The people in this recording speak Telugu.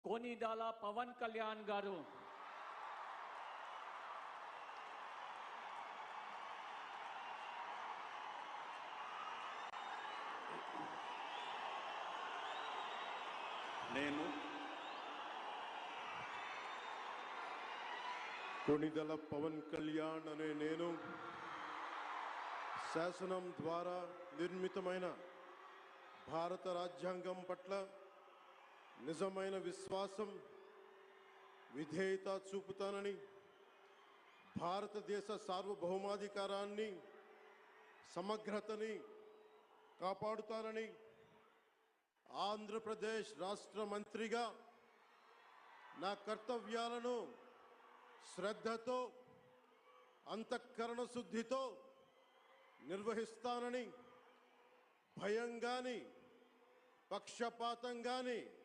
కొనిదల పవన్ కళ్యాణ్ గారు నేను కొనిదల పవన్ కళ్యాణ్ అనే నేను శాసనం ద్వారా నిర్మితమైన భారత రాజ్యాంగం పట్ల నిజమైన విశ్వాసం విధేయత చూపుతానని, భారతదేశ సార్వభౌమాధికారాన్ని సమగ్రతని కాపాడుతానని, ఆంధ్రప్రదేశ్ రాష్ట్ర మంత్రిగా నా కర్తవ్యాలను శ్రద్ధతో అంతఃకరణ శుద్ధితో నిర్వహిస్తానని, భయం గాని పక్షపాతం గాని